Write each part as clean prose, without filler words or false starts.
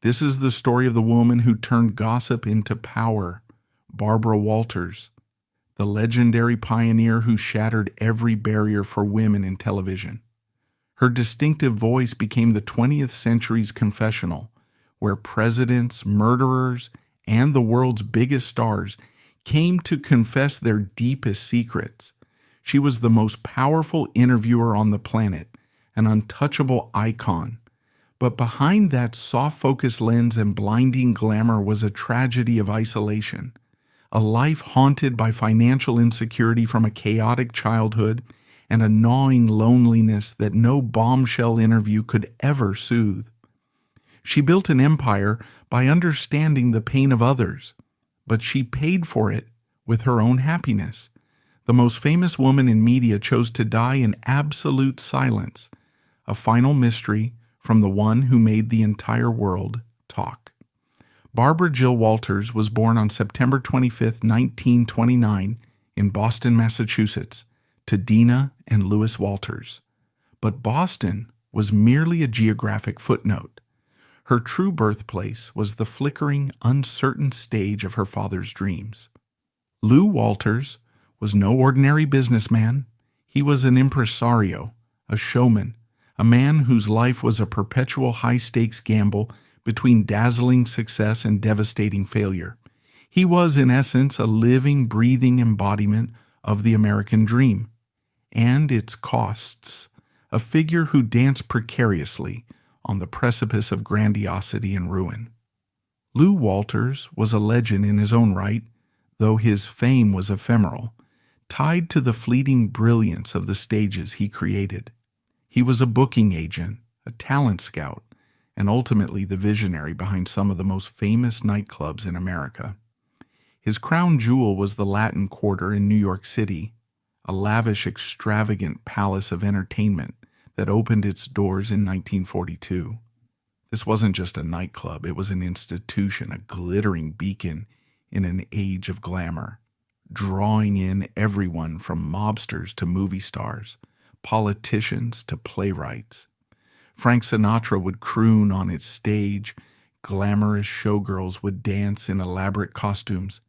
This is the story of the woman who turned gossip into power, Barbara Walters, the legendary pioneer who shattered every barrier for women in television. Her distinctive voice became the 20th century's confessional, where presidents, murderers, and the world's biggest stars came to confess their deepest secrets. She was the most powerful interviewer on the planet, an untouchable icon. But behind that soft-focus lens and blinding glamour was a tragedy of isolation, a life haunted by financial insecurity from a chaotic childhood and a gnawing loneliness that no bombshell interview could ever soothe. She built an empire by understanding the pain of others, but she paid for it with her own happiness. The most famous woman in media chose to die in absolute silence, a final mystery from the one who made the entire world talk. Barbara Jill Walters was born on September 25, 1929, in Boston, Massachusetts, to Dina and Louis Walters. But Boston was merely a geographic footnote. Her true birthplace was the flickering, uncertain stage of her father's dreams. Lou Walters was no ordinary businessman. He was an impresario, a showman, a man whose life was a perpetual high-stakes gamble between dazzling success and devastating failure. He was, in essence, a living, breathing embodiment of the American dream and its costs, a figure who danced precariously on the precipice of grandiosity and ruin. Lou Walters was a legend in his own right, though his fame was ephemeral, tied to the fleeting brilliance of the stages he created. He was a booking agent, a talent scout, and ultimately the visionary behind some of the most famous nightclubs in America. His crown jewel was the Latin Quarter in New York City, a lavish, extravagant palace of entertainment that opened its doors in 1942. This wasn't just a nightclub, it was an institution, a glittering beacon in an age of glamour, drawing in everyone from mobsters to movie stars, politicians to playwrights. Frank Sinatra would croon on its stage, glamorous showgirls would dance in elaborate costumes,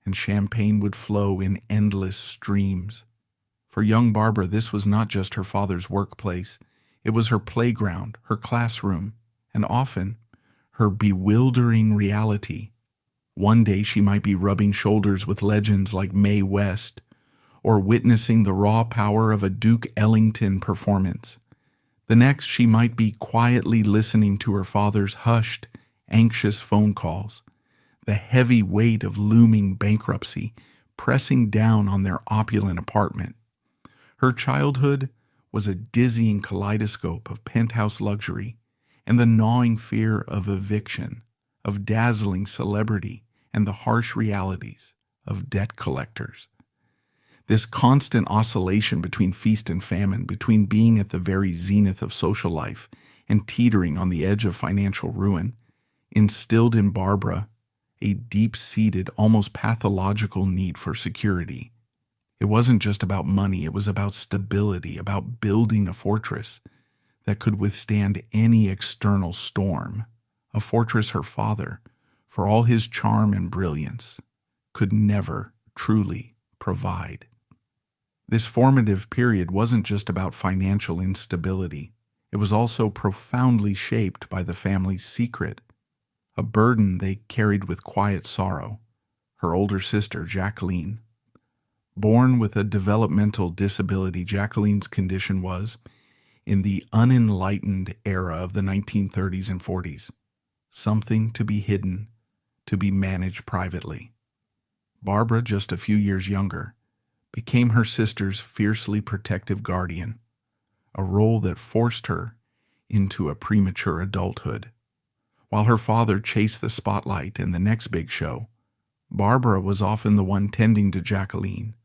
and champagne would flow in endless streams. For young Barbara, this was not just her father's workplace. It was her playground, her classroom, and often her bewildering reality. One day she might be rubbing shoulders with legends like Mae West, or witnessing the raw power of a Duke Ellington performance. The next, she might be quietly listening to her father's hushed, anxious phone calls, the heavy weight of looming bankruptcy pressing down on their opulent apartment. Her childhood was a dizzying kaleidoscope of penthouse luxury and the gnawing fear of eviction, of dazzling celebrity, and the harsh realities of debt collectors. This constant oscillation between feast and famine, between being at the very zenith of social life and teetering on the edge of financial ruin, instilled in Barbara a deep-seated, almost pathological need for security. It wasn't just about money, it was about stability, about building a fortress that could withstand any external storm, a fortress her father, for all his charm and brilliance, could never truly provide. This formative period wasn't just about financial instability. It was also profoundly shaped by the family's secret, a burden they carried with quiet sorrow, her older sister, Jacqueline. Born with a developmental disability, Jacqueline's condition was, in the unenlightened era of the 1930s and 40s, something to be hidden, to be managed privately. Barbara, just a few years younger, became her sister's fiercely protective guardian, a role that forced her into a premature adulthood. While her father chased the spotlight and the next big show, Barbara was often the one tending to Jacqueline,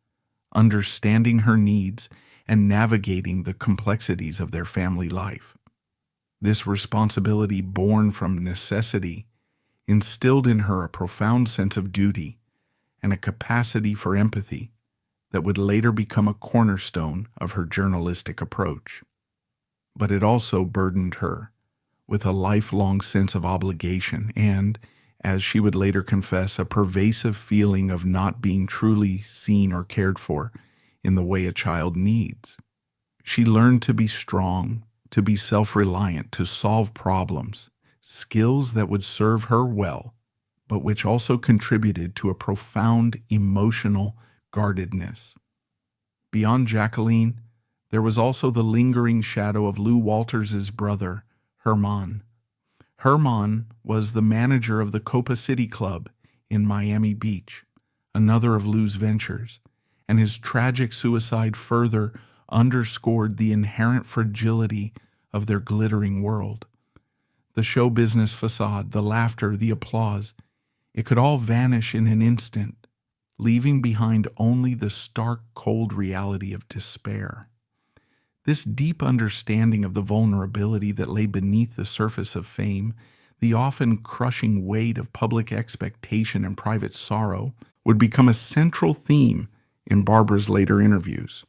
understanding her needs and navigating the complexities of their family life. This responsibility, born from necessity, instilled in her a profound sense of duty and a capacity for empathy that would later become a cornerstone of her journalistic approach. But it also burdened her with a lifelong sense of obligation and, as she would later confess, a pervasive feeling of not being truly seen or cared for in the way a child needs. She learned to be strong, to be self-reliant, to solve problems, skills that would serve her well, but which also contributed to a profound emotional guardedness. Beyond Jacqueline, there was also the lingering shadow of Lou Walters' brother, Herman. Herman was the manager of the Copa City Club in Miami Beach, another of Lou's ventures, and his tragic suicide further underscored the inherent fragility of their glittering world. The show business facade, the laughter, the applause, it could all vanish in an instant, leaving behind only the stark, cold reality of despair. This deep understanding of the vulnerability that lay beneath the surface of fame, the often crushing weight of public expectation and private sorrow, would become a central theme in Barbara's later interviews.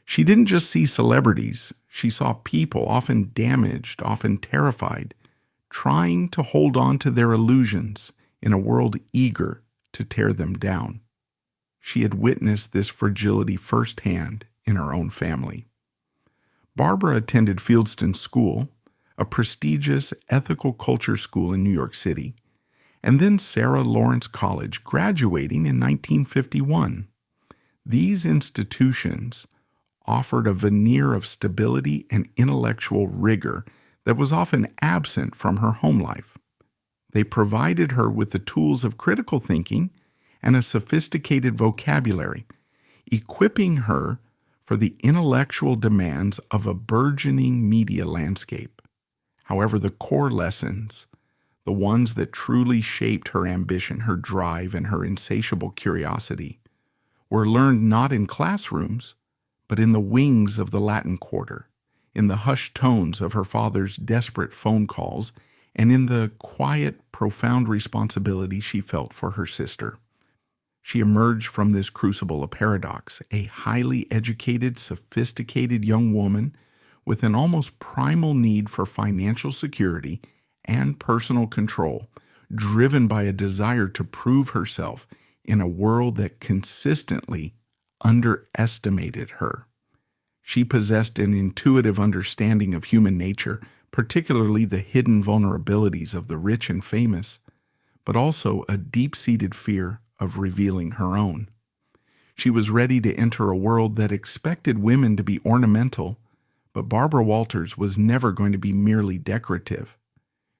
She didn't just see celebrities, she saw people, often damaged, often terrified, trying to hold on to their illusions in a world eager to tear them down. She had witnessed this fragility firsthand in her own family. Barbara attended Fieldston School, a prestigious ethical culture school in New York City, and then Sarah Lawrence College, graduating in 1951. These institutions offered a veneer of stability and intellectual rigor that was often absent from her home life. They provided her with the tools of critical thinking and a sophisticated vocabulary, equipping her for the intellectual demands of a burgeoning media landscape. However, the core lessons, the ones that truly shaped her ambition, her drive, and her insatiable curiosity, were learned not in classrooms, but in the wings of the Latin Quarter, in the hushed tones of her father's desperate phone calls, and in the quiet, profound responsibility she felt for her sister. She emerged from this crucible a paradox, a highly educated, sophisticated young woman with an almost primal need for financial security and personal control, driven by a desire to prove herself in a world that consistently underestimated her. She possessed an intuitive understanding of human nature, particularly the hidden vulnerabilities of the rich and famous, but also a deep-seated fear of revealing her own. She was ready to enter a world that expected women to be ornamental, but Barbara Walters was never going to be merely decorative.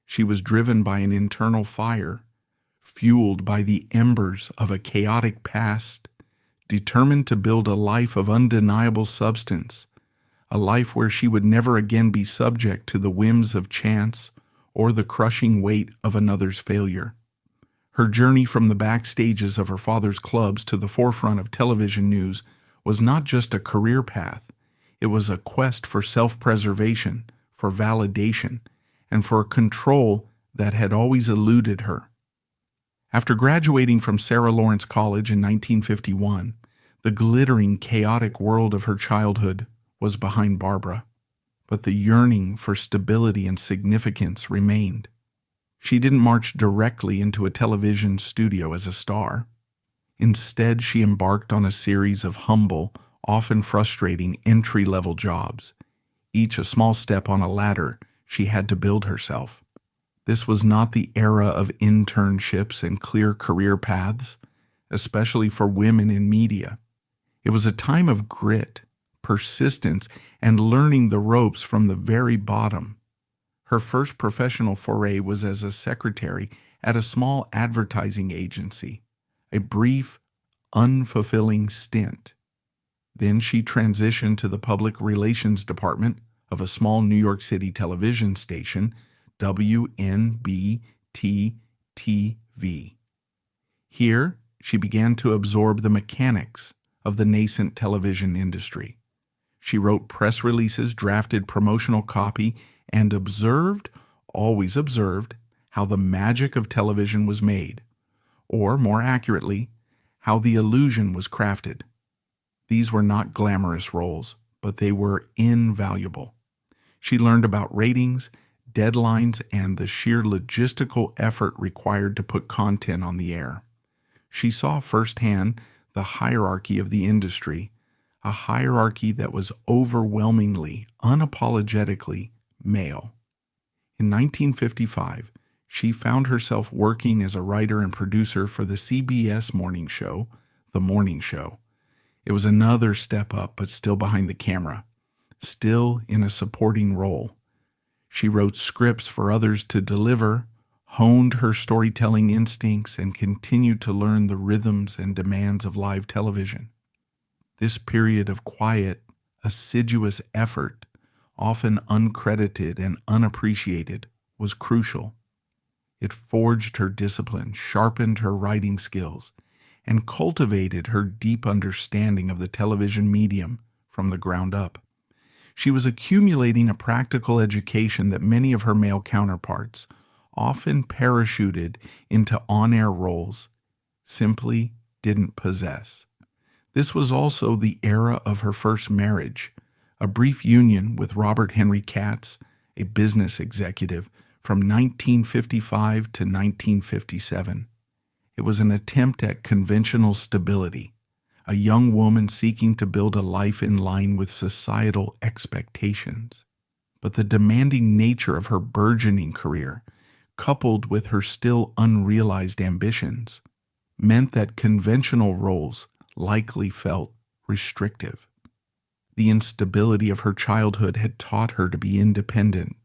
She was driven by an internal fire, fueled by the embers of a chaotic past, determined to build a life of undeniable substance, a life where she would never again be subject to the whims of chance or the crushing weight of another's failure. Her journey from the back stages of her father's clubs to the forefront of television news was not just a career path, it was a quest for self-preservation, for validation, and for control that had always eluded her. After graduating from Sarah Lawrence College in 1951, the glittering, chaotic world of her childhood was behind Barbara, but the yearning for stability and significance remained. She didn't march directly into a television studio as a star. Instead, she embarked on a series of humble, often frustrating entry-level jobs, each a small step on a ladder she had to build herself. This was not the era of internships and clear career paths, especially for women in media. It was a time of grit, persistence, and learning the ropes from the very bottom. Her first professional foray was as a secretary at a small advertising agency, a brief, unfulfilling stint. Then she transitioned to the public relations department of a small New York City television station, WNBT-TV. Here, she began to absorb the mechanics of the nascent television industry. She wrote press releases, drafted promotional copy, and always observed, how the magic of television was made, or more accurately, how the illusion was crafted. These were not glamorous roles, but they were invaluable. She learned about ratings, deadlines, and the sheer logistical effort required to put content on the air. She saw firsthand the hierarchy of the industry, a hierarchy that was overwhelmingly, unapologetically male. In 1955, she found herself working as a writer and producer for the CBS morning show, The Morning Show. It was another step up, but still behind the camera, still in a supporting role. She wrote scripts for others to deliver, honed her storytelling instincts, and continued to learn the rhythms and demands of live television. This period of quiet, assiduous effort, often uncredited and unappreciated, was crucial. It forged her discipline, sharpened her writing skills, and cultivated her deep understanding of the television medium from the ground up. She was accumulating a practical education that many of her male counterparts, often parachuted into on-air roles, simply didn't possess. This was also the era of her first marriage, a brief union with Robert Henry Katz, a business executive, from 1955 to 1957. It was an attempt at conventional stability, a young woman seeking to build a life in line with societal expectations. But the demanding nature of her burgeoning career, coupled with her still unrealized ambitions, meant that conventional roles likely felt restrictive. The instability of her childhood had taught her to be independent,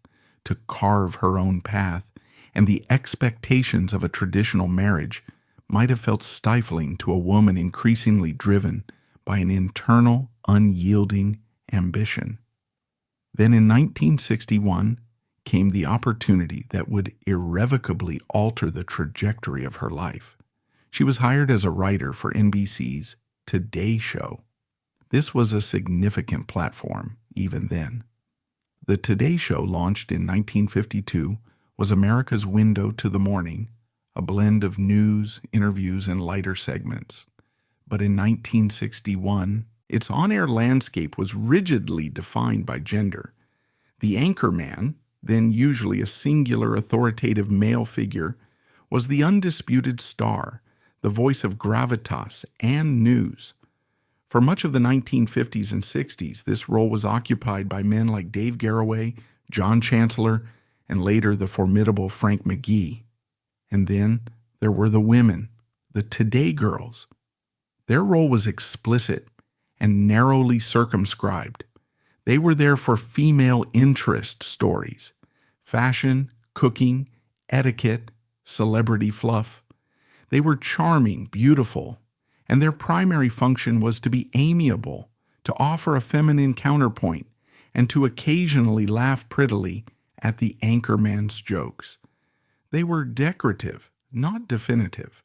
to carve her own path, and the expectations of a traditional marriage might have felt stifling to a woman increasingly driven by an internal, unyielding ambition. Then in 1961 came the opportunity that would irrevocably alter the trajectory of her life. She was hired as a writer for NBC's Today Show. This was a significant platform even then. The Today Show, launched in 1952, was America's window to the morning, a blend of news, interviews, and lighter segments. But in 1961, its on-air landscape was rigidly defined by gender. The anchorman, then usually a singular authoritative male figure, was the undisputed star, the voice of gravitas and news. For much of the 1950s and 60s, this role was occupied by men like Dave Garroway, John Chancellor, and later the formidable Frank McGee. And then there were the women, the Today girls. Their role was explicit and narrowly circumscribed. They were there for female interest stories, fashion, cooking, etiquette, celebrity fluff. They were charming, beautiful, and their primary function was to be amiable, to offer a feminine counterpoint, and to occasionally laugh prettily at the anchorman's jokes. They were decorative, not definitive.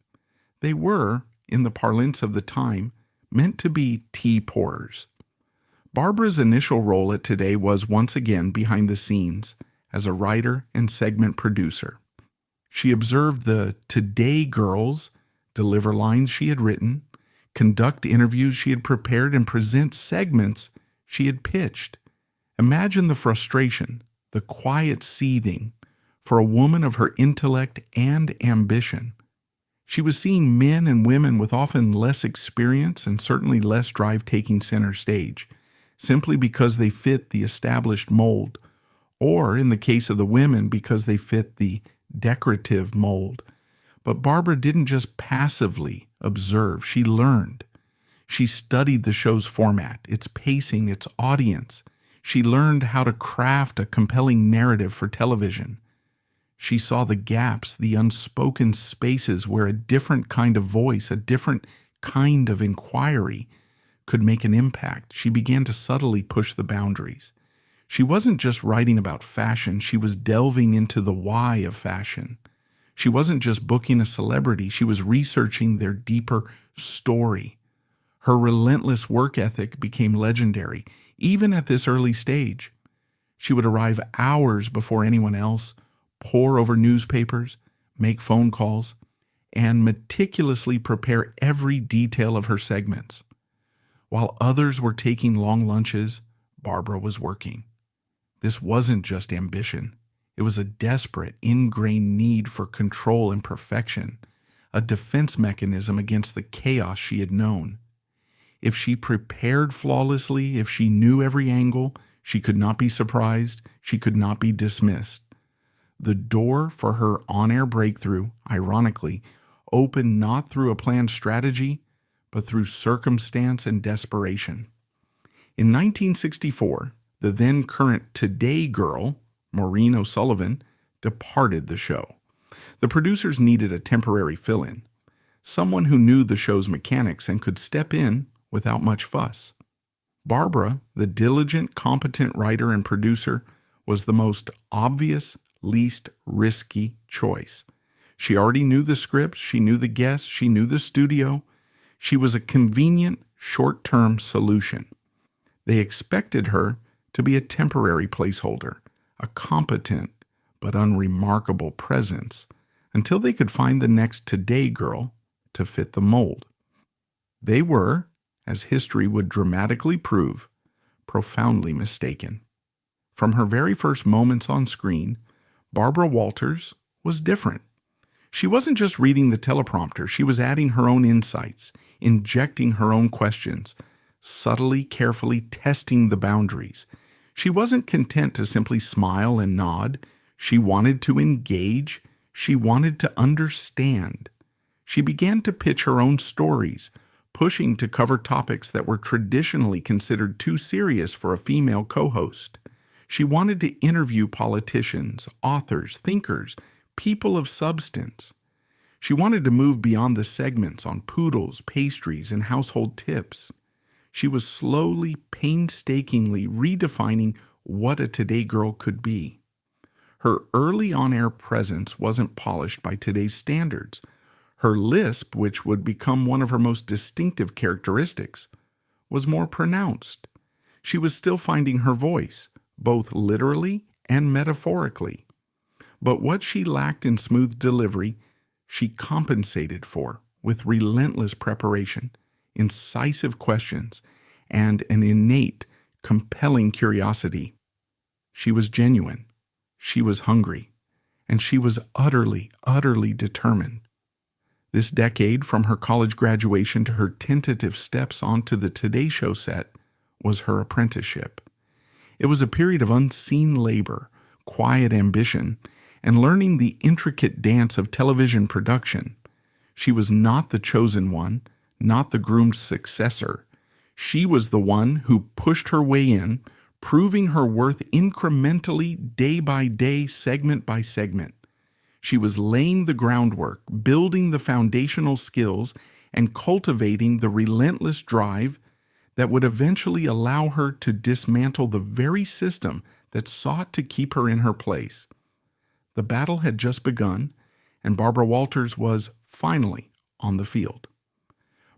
They were, in the parlance of the time, meant to be tea pourers. Barbara's initial role at Today was once again behind the scenes as a writer and segment producer. She observed the Today girls deliver lines she had written, conduct interviews she had prepared, and present segments she had pitched. Imagine the frustration, the quiet seething, for a woman of her intellect and ambition. She was seeing men and women with often less experience and certainly less drive taking center stage, simply because they fit the established mold, or in the case of the women, because they fit the decorative mold. But Barbara didn't just passively observe, she learned. She studied the show's format, its pacing, its audience. She learned how to craft a compelling narrative for television. She saw the gaps, the unspoken spaces where a different kind of voice, a different kind of inquiry could make an impact. She began to subtly push the boundaries. She wasn't just writing about fashion, she was delving into the why of fashion. She wasn't just booking a celebrity, she was researching their deeper story. Her relentless work ethic became legendary, even at this early stage. She would arrive hours before anyone else, pore over newspapers, make phone calls, and meticulously prepare every detail of her segments. While others were taking long lunches, Barbara was working. This wasn't just ambition. It was a desperate, ingrained need for control and perfection, a defense mechanism against the chaos she had known. If she prepared flawlessly, if she knew every angle, she could not be surprised, she could not be dismissed. The door for her on-air breakthrough, ironically, opened not through a planned strategy, but through circumstance and desperation. In 1964, the then current Today girl, Maureen O'Sullivan, departed the show. The producers needed a temporary fill-in, someone who knew the show's mechanics and could step in without much fuss. Barbara, the diligent, competent writer and producer, was the most obvious, least risky choice. She already knew the scripts, she knew the guests, she knew the studio. She was a convenient, short-term solution. They expected her to be a temporary placeholder, a competent but unremarkable presence, until they could find the next Today girl to fit the mold. They were, as history would dramatically prove, profoundly mistaken. From her very first moments on screen, Barbara Walters was different. She wasn't just reading the teleprompter, she was adding her own insights, injecting her own questions, subtly, carefully testing the boundaries. She wasn't content to simply smile and nod. She wanted to engage. She wanted to understand. She began to pitch her own stories, pushing to cover topics that were traditionally considered too serious for a female co-host. She wanted to interview politicians, authors, thinkers, people of substance. She wanted to move beyond the segments on poodles, pastries, and household tips. She was slowly, painstakingly redefining what a Today girl could be. Her early on-air presence wasn't polished by today's standards. Her lisp, which would become one of her most distinctive characteristics, was more pronounced. She was still finding her voice, both literally and metaphorically. But what she lacked in smooth delivery, she compensated for with relentless preparation, incisive questions, and an innate, compelling curiosity. She was genuine, she was hungry, and she was utterly, utterly determined. This decade, from her college graduation to her tentative steps onto the Today Show set, was her apprenticeship. It was a period of unseen labor, quiet ambition, and learning the intricate dance of television production. She was not the chosen one, not the groomed successor. She was the one who pushed her way in, proving her worth incrementally, day by day, segment by segment. She was laying the groundwork, building the foundational skills, and cultivating the relentless drive that would eventually allow her to dismantle the very system that sought to keep her in her place. The battle had just begun, and Barbara Walters was finally on the field.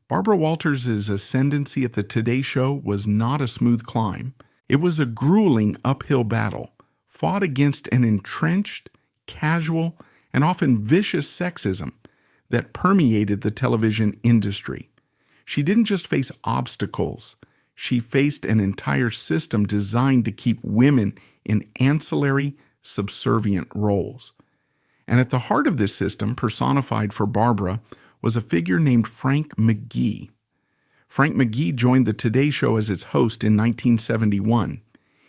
Barbara Walters' ascendancy at the Today Show was not a smooth climb. It was a grueling uphill battle, fought against an entrenched, casual, and often vicious sexism that permeated the television industry. She didn't just face obstacles, she faced an entire system designed to keep women in ancillary, subservient roles. And at the heart of this system, personified for Barbara, was a figure named Frank McGee. Frank McGee joined the Today Show as its host in 1971.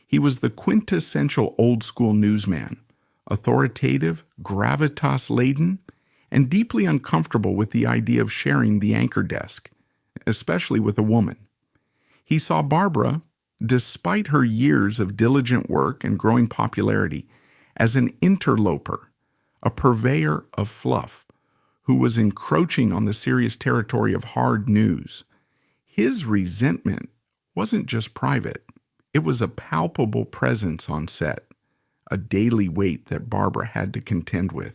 He was the quintessential old-school newsman, authoritative, gravitas-laden, and deeply uncomfortable with the idea of sharing the anchor desk, especially with a woman. He saw Barbara, despite her years of diligent work and growing popularity, as an interloper, a purveyor of fluff, who was encroaching on the serious territory of hard news. His resentment wasn't just private. It was a palpable presence on set, a daily weight that Barbara had to contend with.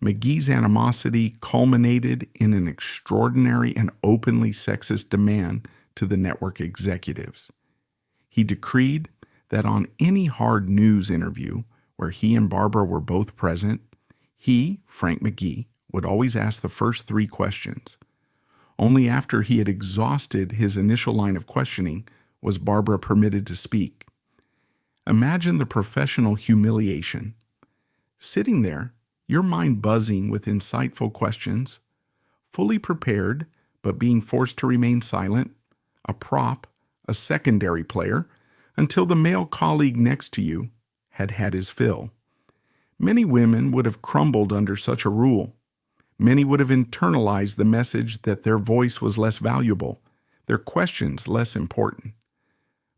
McGee's animosity culminated in an extraordinary and openly sexist demand to the network executives. He decreed that on any hard news interview where he and Barbara were both present, he, Frank McGee, would always ask the first 3 questions. Only after he had exhausted his initial line of questioning was Barbara permitted to speak. Imagine the professional humiliation, Sitting there, your mind buzzing with insightful questions, fully prepared but being forced to remain silent, a prop, a secondary player, until the male colleague next to you had had his fill. Many women would have crumbled under such a rule. Many would have internalized the message that their voice was less valuable, their questions less important.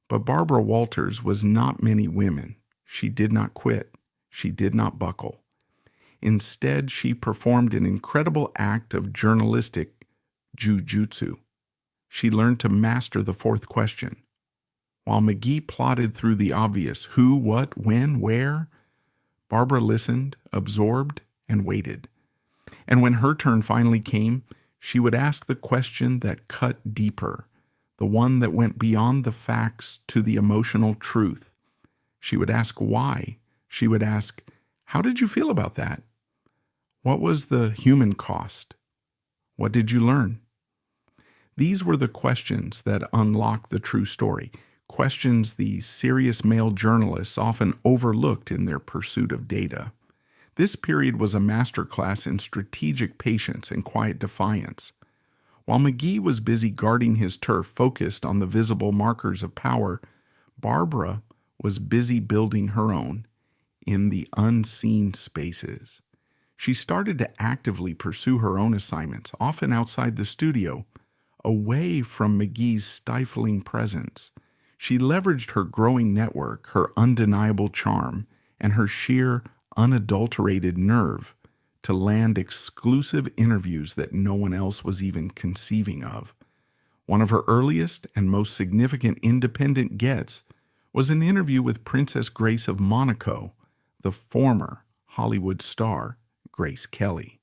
But Barbara Walters was not many women. She did not quit. She did not buckle. Instead, she performed an incredible act of journalistic jujutsu. She learned to master the fourth question. While McGee plodded through the obvious who, what, when, where, Barbara listened, absorbed, and waited. And when her turn finally came, she would ask the question that cut deeper, the one that went beyond the facts to the emotional truth. She would ask why. She would ask, how did you feel about that? What was the human cost? What did you learn? These were the questions that unlocked the true story, questions the serious male journalists often overlooked in their pursuit of data. This period was a masterclass in strategic patience and quiet defiance. While McGee was busy guarding his turf, focused on the visible markers of power, Barbara was busy building her own in the unseen spaces. She started to actively pursue her own assignments, often outside the studio, away from McGee's stifling presence. She leveraged her growing network, her undeniable charm, and her sheer, unadulterated nerve to land exclusive interviews that no one else was even conceiving of. One of her earliest and most significant independent gets was an interview with Princess Grace of Monaco, the former Hollywood star Grace Kelly.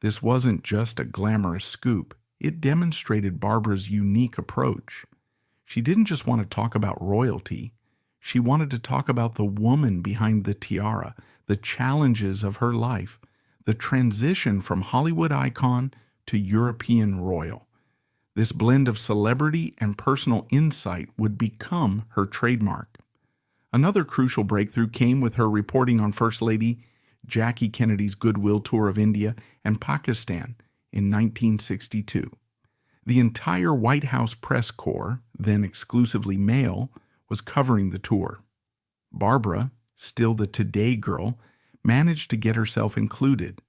This wasn't just a glamorous scoop. It demonstrated Barbara's unique approach. She didn't just want to talk about royalty. She wanted to talk about the woman behind the tiara, the challenges of her life, the transition from Hollywood icon to European royal. This blend of celebrity and personal insight would become her trademark. Another crucial breakthrough came with her reporting on First Lady Jackie Kennedy's goodwill tour of India and Pakistan in 1962. The entire White House press corps, then exclusively male, was covering the tour. Barbara, still the Today girl, managed to get herself included.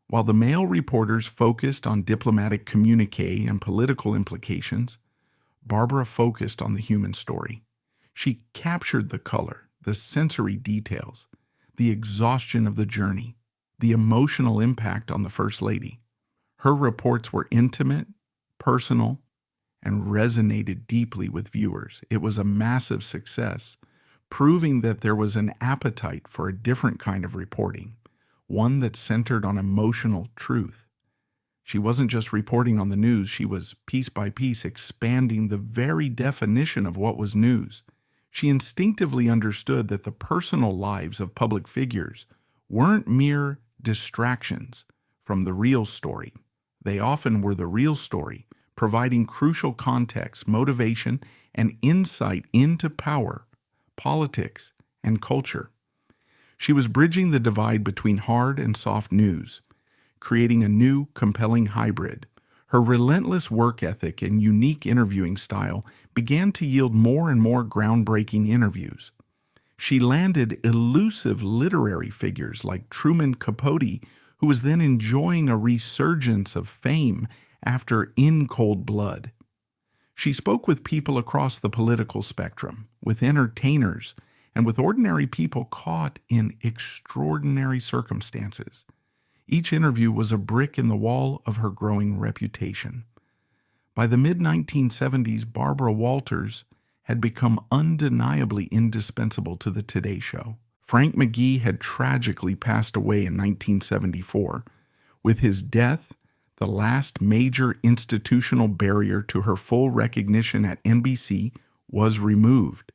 While the male reporters focused on diplomatic communique and political implications, Barbara focused on the human story. She captured the color, the sensory details, the exhaustion of the journey, the emotional impact on the First Lady. Her reports were intimate, personal, and resonated deeply with viewers. It was a massive success, proving that there was an appetite for a different kind of reporting, one that centered on emotional truth. She wasn't just reporting on the news, she was piece by piece expanding the very definition of what was news. She instinctively understood that the personal lives of public figures weren't mere distractions from the real story. They often were the real story, providing crucial context, motivation, and insight into power, politics, and culture. She was bridging the divide between hard and soft news, creating a new, compelling hybrid. Her relentless work ethic and unique interviewing style began to yield more and more groundbreaking interviews. She landed elusive literary figures like Truman Capote, who was then enjoying a resurgence of fame after In Cold Blood. She spoke with people across the political spectrum, with entertainers, and with ordinary people caught in extraordinary circumstances. Each interview was a brick in the wall of her growing reputation. By the mid-1970s, Barbara Walters had become undeniably indispensable to the Today Show. Frank McGee had tragically passed away in 1974. With his death, the last major institutional barrier to her full recognition at NBC was removed.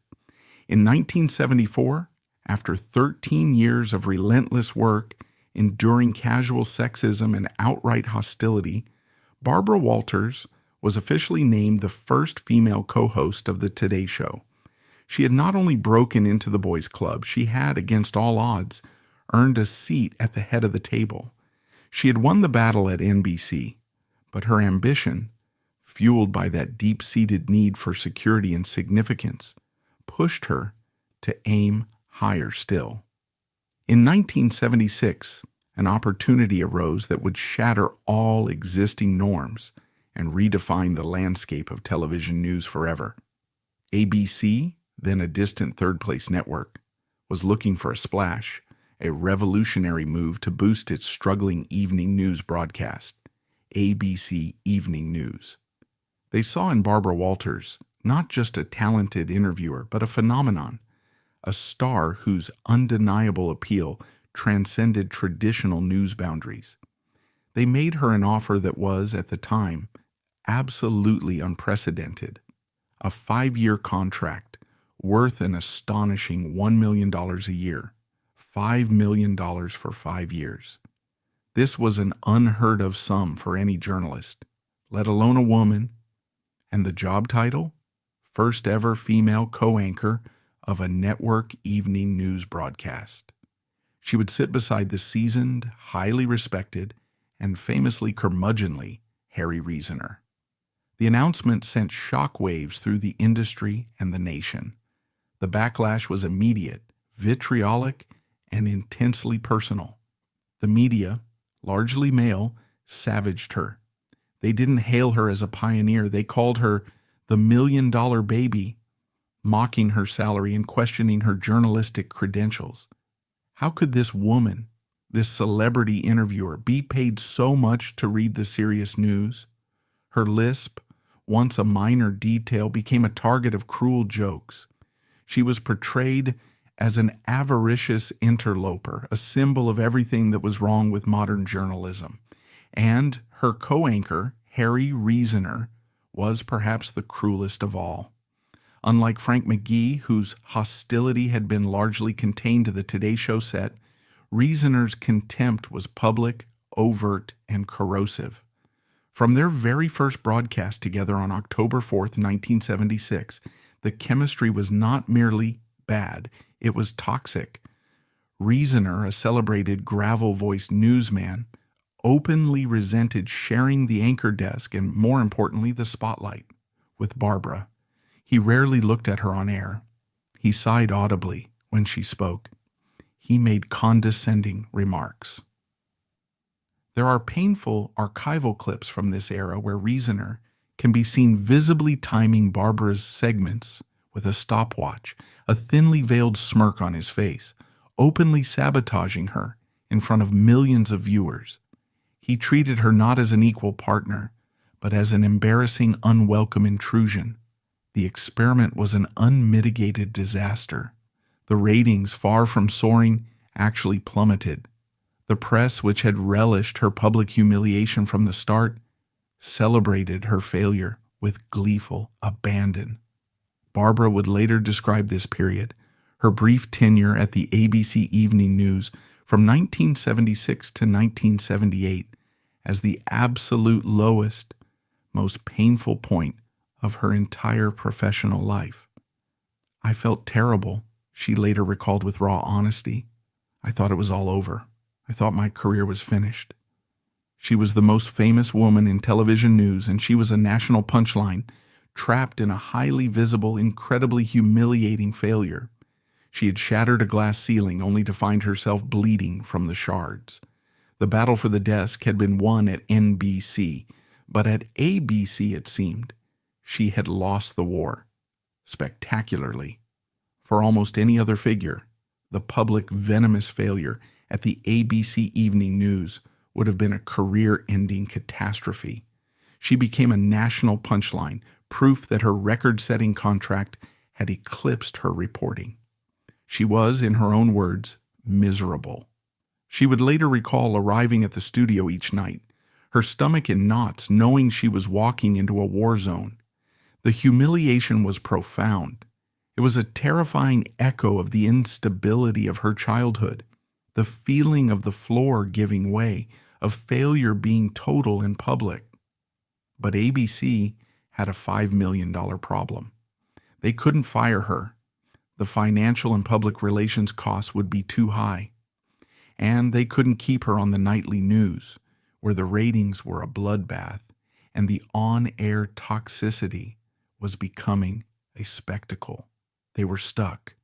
In 1974, after 13 years of relentless work, enduring casual sexism and outright hostility, Barbara Walters was officially named the first female co-host of the Today Show. She had not only broken into the boys' club, she had, against all odds, earned a seat at the head of the table. She had won the battle at NBC, but her ambition, fueled by that deep-seated need for security and significance, pushed her to aim higher still. In 1976, an opportunity arose that would shatter all existing norms and redefine the landscape of television news forever. ABC, then a distant third-place network, was looking for a splash, a revolutionary move to boost its struggling evening news broadcast, ABC Evening News. They saw in Barbara Walters not just a talented interviewer, but a phenomenon, a star whose undeniable appeal transcended traditional news boundaries. They made her an offer that was, at the time, absolutely unprecedented, a 5-year contract worth an astonishing $1 million a year, $5 million for 5 years. This was an unheard of sum for any journalist, let alone a woman, and the job title? First ever female co-anchor of a network evening news broadcast. She would sit beside the seasoned, highly respected, and famously curmudgeonly Harry Reasoner. The announcement sent shockwaves through the industry and the nation. The backlash was immediate, vitriolic, and intensely personal. The media, largely male, savaged her. They didn't hail her as a pioneer. They called her the $1 million baby, mocking her salary and questioning her journalistic credentials. How could this woman, this celebrity interviewer, be paid so much to read the serious news? Her lisp, once a minor detail, became a target of cruel jokes. She was portrayed as an avaricious interloper, a symbol of everything that was wrong with modern journalism. And her co-anchor, Harry Reasoner, was perhaps the cruelest of all. Unlike Frank McGee, whose hostility had been largely contained to the Today Show set, Reasoner's contempt was public, overt, and corrosive. From their very first broadcast together on October 4th, 1976, the chemistry was not merely bad, it was toxic. Reasoner, a celebrated gravel-voiced newsman, openly resented sharing the anchor desk and, more importantly, the spotlight with Barbara. He rarely looked at her on air. He sighed audibly when she spoke. He made condescending remarks. There are painful archival clips from this era where Reasoner can be seen visibly timing Barbara's segments with a stopwatch, a thinly veiled smirk on his face, openly sabotaging her in front of millions of viewers. He treated her not as an equal partner, but as an embarrassing, unwelcome intrusion. The experiment was an unmitigated disaster. The ratings, far from soaring, actually plummeted. The press, which had relished her public humiliation from the start, celebrated her failure with gleeful abandon. Barbara would later describe this period, her brief tenure at the ABC Evening News from 1976 to 1978, as the absolute lowest, most painful point of her entire professional life. I felt terrible, she later recalled with raw honesty. I thought it was all over. I thought my career was finished. She was the most famous woman in television news, and she was a national punchline, trapped in a highly visible, incredibly humiliating failure. She had shattered a glass ceiling only to find herself bleeding from the shards. The battle for the desk had been won at NBC, but at ABC, it seemed, she had lost the war, spectacularly. For almost any other figure, the public venomous failure at the ABC Evening News would have been a career-ending catastrophe. She became a national punchline, proof that her record-setting contract had eclipsed her reporting. She was, in her own words, miserable. She would later recall arriving at the studio each night, her stomach in knots, knowing she was walking into a war zone. The humiliation was profound. It was a terrifying echo of the instability of her childhood, the feeling of the floor giving way, of failure being total in public. But ABC had a $5 million problem. They couldn't fire her. The financial and public relations costs would be too high. and they couldn't keep her on the nightly news, where the ratings were a bloodbath and the on-air toxicity was becoming a spectacle. They were stuck.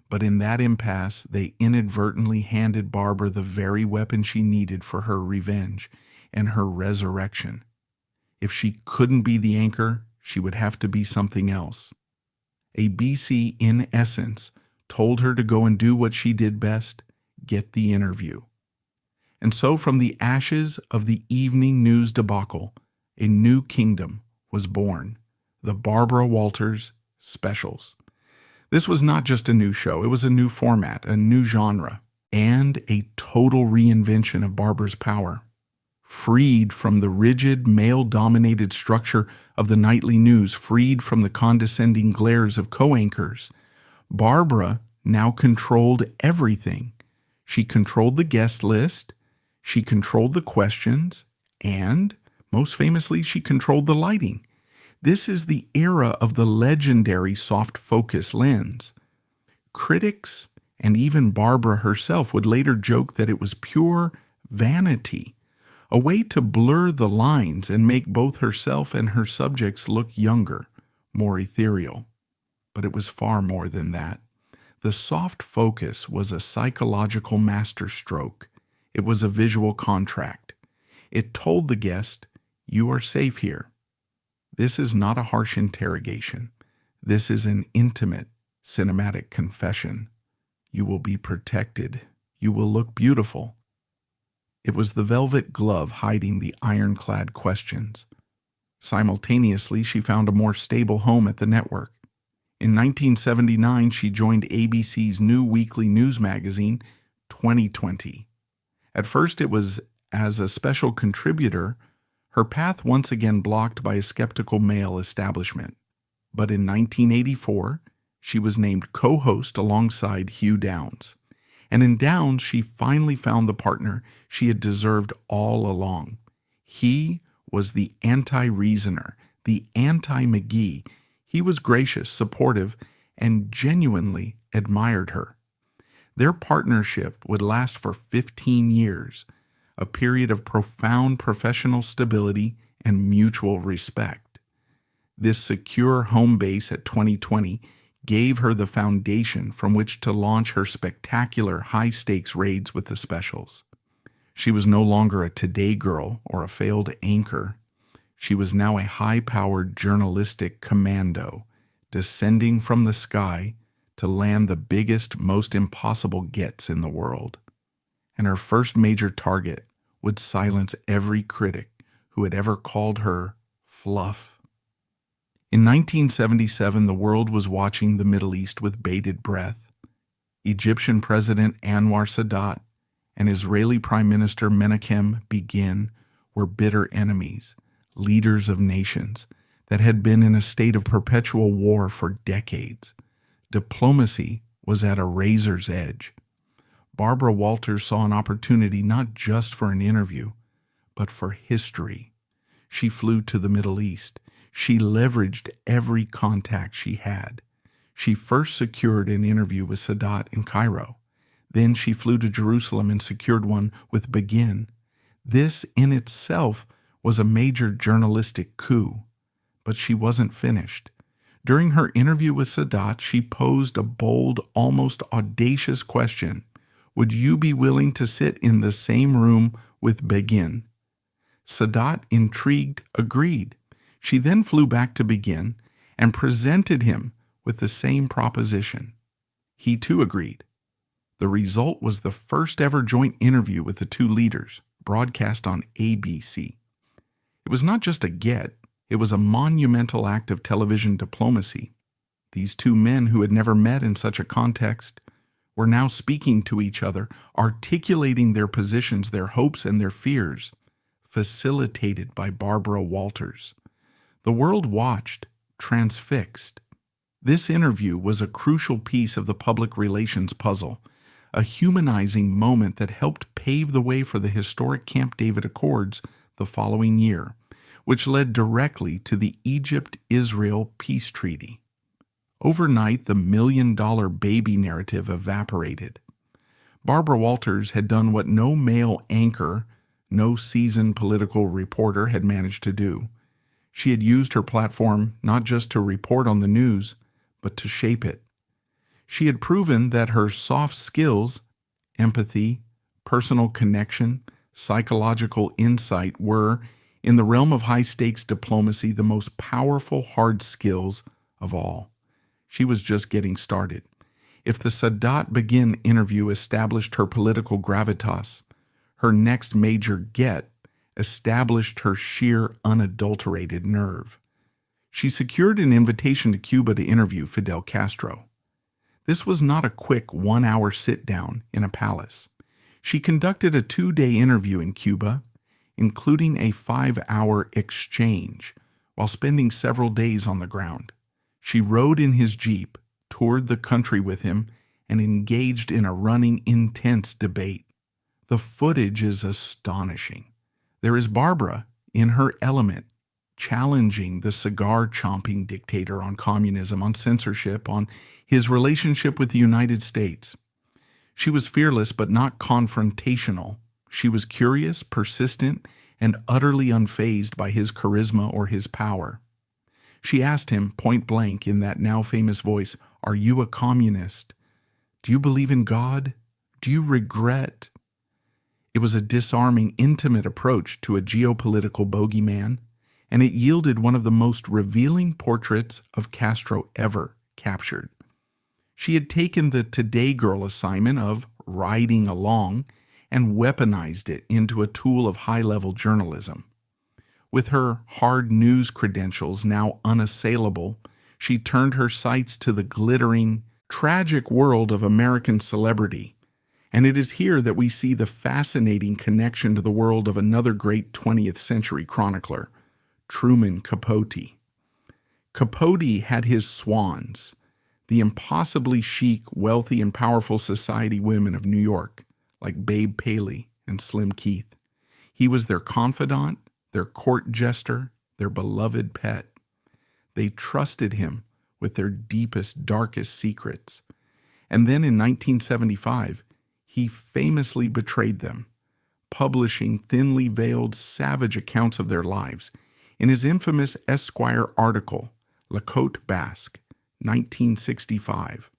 But in that impasse, they inadvertently handed Barbara the very weapon she needed for her revenge and her resurrection. If she couldn't be the anchor, she would have to be something else. ABC, in essence, told her to go and do what she did best, get the interview. And so from the ashes of the evening news debacle, a new kingdom was born, the Barbara Walters Specials. This was not just a new show, it was a new format, a new genre, and a total reinvention of Barbara's power. Freed from the rigid, male-dominated structure of the nightly news, freed from the condescending glares of co-anchors, Barbara now controlled everything. She controlled the guest list, she controlled the questions, and, most famously, she controlled the lighting. This is the era of the legendary soft focus lens. Critics, and even Barbara herself, would later joke that it was pure vanity, a way to blur the lines and make both herself and her subjects look younger, more ethereal. But it was far more than that. The soft focus was a psychological masterstroke. It was a visual contract. It told the guest, "You are safe here. This is not a harsh interrogation. This is an intimate, cinematic confession. You will be protected. You will look beautiful." It was the velvet glove hiding the ironclad questions. Simultaneously, she found a more stable home at the network. In 1979, she joined ABC's new weekly news magazine, 2020. At first, it was as a special contributor, her path once again blocked by a skeptical male establishment. But in 1984, she was named co-host alongside Hugh Downs. And in Downs, she finally found the partner she had deserved all along. He was the anti-reasoner, the anti-McGee. He was gracious, supportive, and genuinely admired her. Their partnership would last for 15 years, a period of profound professional stability and mutual respect. This secure home base at 2020 gave her the foundation from which to launch her spectacular high-stakes raids with the specials. She was no longer a Today girl or a failed anchor. She was now a high-powered journalistic commando, descending from the sky to land the biggest, most impossible gets in the world. And her first major target would silence every critic who had ever called her fluff. In 1977, the world was watching the Middle East with bated breath. Egyptian President Anwar Sadat and Israeli Prime Minister Menachem Begin were bitter enemies, leaders of nations that had been in a state of perpetual war for decades. Diplomacy was at a razor's edge. Barbara Walters saw an opportunity not just for an interview, but for history. She flew to the Middle East. She leveraged every contact she had. She first secured an interview with Sadat in Cairo. Then she flew to Jerusalem and secured one with Begin. This in itself was a major journalistic coup. But she wasn't finished. During her interview with Sadat, she posed a bold, almost audacious question. Would you be willing to sit in the same room with Begin? Sadat, intrigued, agreed. She then flew back to Begin and presented him with the same proposition. He too agreed. The result was the first ever joint interview with the two leaders, broadcast on ABC. It was not just a get, it was a monumental act of television diplomacy. These two men who had never met in such a context were now speaking to each other, articulating their positions, their hopes, and their fears, facilitated by Barbara Walters. The world watched, transfixed. This interview was a crucial piece of the public relations puzzle, a humanizing moment that helped pave the way for the historic Camp David Accords the following year, which led directly to the Egypt-Israel peace treaty. Overnight, the million-dollar baby narrative evaporated. Barbara Walters had done what no male anchor, no seasoned political reporter had managed to do. She had used her platform not just to report on the news, but to shape it. She had proven that her soft skills, empathy, personal connection, psychological insight were, in the realm of high-stakes diplomacy, the most powerful hard skills of all. She was just getting started. If the say.Begin interview established her political gravitas, her next major get established her sheer unadulterated nerve. She secured an invitation to Cuba to interview Fidel Castro. This was not a quick 1-hour sit-down in a palace. She conducted a 2-day interview in Cuba, including a 5-hour exchange, while spending several days on the ground. She rode in his jeep, toured the country with him, and engaged in a running, intense debate. The footage is astonishing. There is Barbara, in her element, challenging the cigar-chomping dictator on communism, on censorship, on his relationship with the United States. She was fearless but not confrontational. She was curious, persistent, and utterly unfazed by his charisma or his power. She asked him, point blank, in that now famous voice, "Are you a communist? Do you believe in God? Do you regret?" It was a disarming, intimate approach to a geopolitical bogeyman, and it yielded one of the most revealing portraits of Castro ever captured. She had taken the Today Girl assignment of riding along and weaponized it into a tool of high-level journalism. With her hard news credentials now unassailable, she turned her sights to the glittering, tragic world of American celebrity. And it is here that we see the fascinating connection to the world of another great 20th century chronicler, Truman Capote. Capote had his swans, the impossibly chic, wealthy, and powerful society women of New York, like Babe Paley and Slim Keith. He was their confidant, their court jester, their beloved pet. They trusted him with their deepest, darkest secrets. And then in 1975, he famously betrayed them, publishing thinly veiled, savage accounts of their lives in his infamous Esquire article, La Côte Basque, 1965,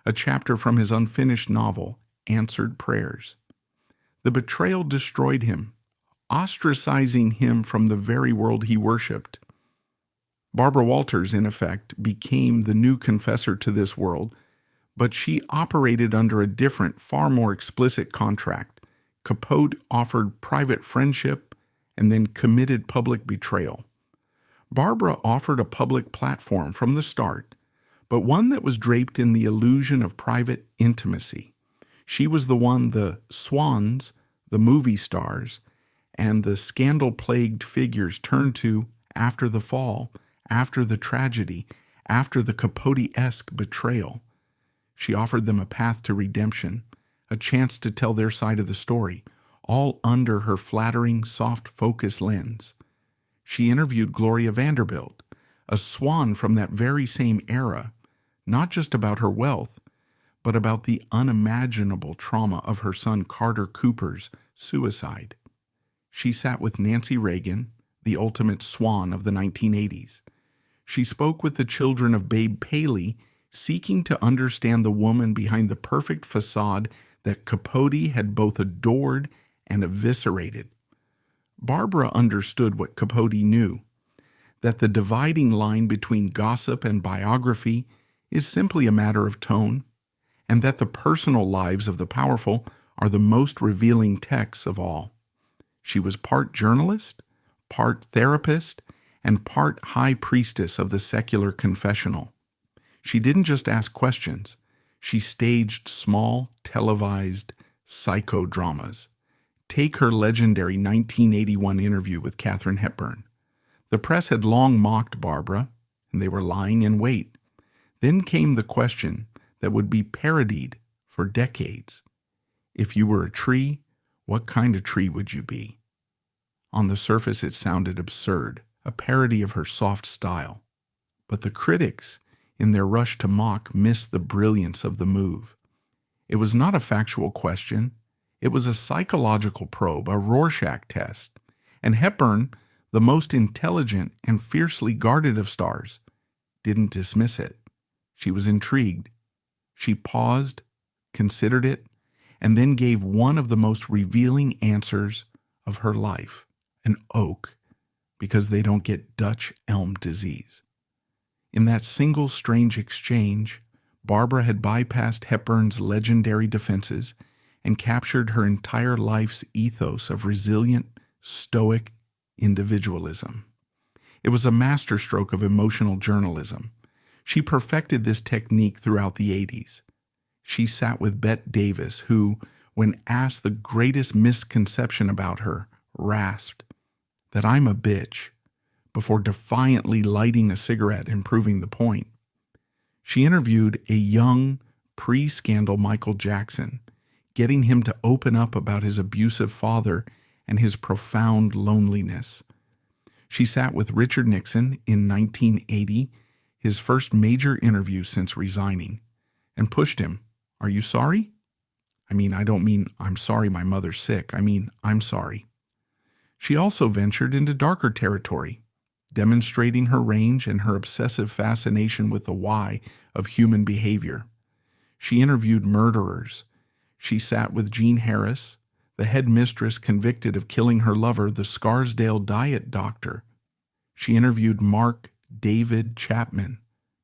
a chapter from his unfinished novel, Answered Prayers. The betrayal destroyed him, ostracizing him from the very world he worshipped. Barbara Walters, in effect, became the new confessor to this world, but she operated under a different, far more explicit contract. Capote offered private friendship and then committed public betrayal. Barbara offered a public platform from the start, but one that was draped in the illusion of private intimacy. She was the one the swans, the movie stars, and the scandal-plagued figures turned to after the fall, after the tragedy, after the Capote-esque betrayal. She offered them a path to redemption, a chance to tell their side of the story, all under her flattering, soft focus lens. She interviewed Gloria Vanderbilt, a swan from that very same era, not just about her wealth, but about the unimaginable trauma of her son Carter Cooper's suicide. She sat with Nancy Reagan, the ultimate swan of the 1980s. She spoke with the children of Babe Paley, seeking to understand the woman behind the perfect facade that Capote had both adored and eviscerated. Barbara understood what Capote knew, that the dividing line between gossip and biography is simply a matter of tone, and that the personal lives of the powerful are the most revealing texts of all. She was part journalist, part therapist, and part high priestess of the secular confessional. She didn't just ask questions. She staged small, televised psychodramas. Take her legendary 1981 interview with Katharine Hepburn. The press had long mocked Barbara, and they were lying in wait. Then came the question that would be parodied for decades. If you were a tree, what kind of tree would you be? On the surface, it sounded absurd, a parody of her soft style. But the critics, in their rush to mock, missed the brilliance of the move. It was not a factual question. It was a psychological probe, a Rorschach test. And Hepburn, the most intelligent and fiercely guarded of stars, didn't dismiss it. She was intrigued. She paused, considered it, and then gave one of the most revealing answers of her life: an oak, because they don't get Dutch elm disease. In that single strange exchange, Barbara had bypassed Hepburn's legendary defenses and captured her entire life's ethos of resilient, stoic individualism. It was a masterstroke of emotional journalism. She perfected this technique throughout the 80s. She sat with Bette Davis, who, when asked the greatest misconception about her, rasped, "That I'm a bitch," before defiantly lighting a cigarette and proving the point. She interviewed a young, pre-scandal Michael Jackson, getting him to open up about his abusive father and his profound loneliness. She sat with Richard Nixon in 1980, his first major interview since resigning, and pushed him. "Are you sorry?" I don't mean I'm sorry my mother's sick. I'm sorry. She also ventured into darker territory, demonstrating her range and her obsessive fascination with the why of human behavior. She interviewed murderers. She sat with Jean Harris, the head mistress convicted of killing her lover, the Scarsdale diet doctor. She interviewed Mark David Chapman,